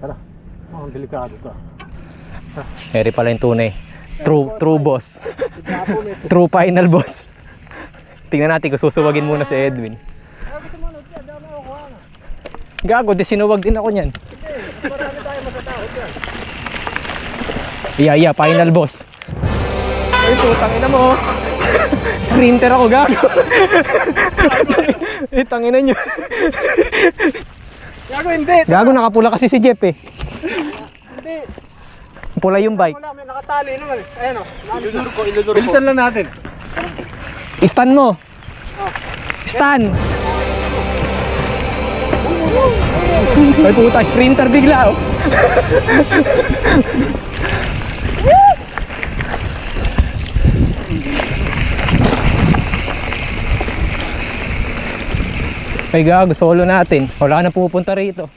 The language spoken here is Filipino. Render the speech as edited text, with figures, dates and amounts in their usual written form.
Tara. Oh, delikado to. Eri pala yung tunay. True boss. True final boss. Tingnan natin kung susuwagin muna si Edwin. Gago, di sinuwag din ako niyan. Marami tayo matatakot yan. Yeah, final boss. Ay, putang ina mo. Sprinter ako, gago. Eh, tangina nyo. Gago, hindi. Gago, nakapula kasi si Jeff eh. Hindi. Pula yung bike. Wala, may nakatali naman eh. Ayan o. Ilunur ko. Bilisan lang natin. Stan mo. Stan. Ay puta, sprinter bigla oh. Ay gago, solo natin. Wala na pupunta rito.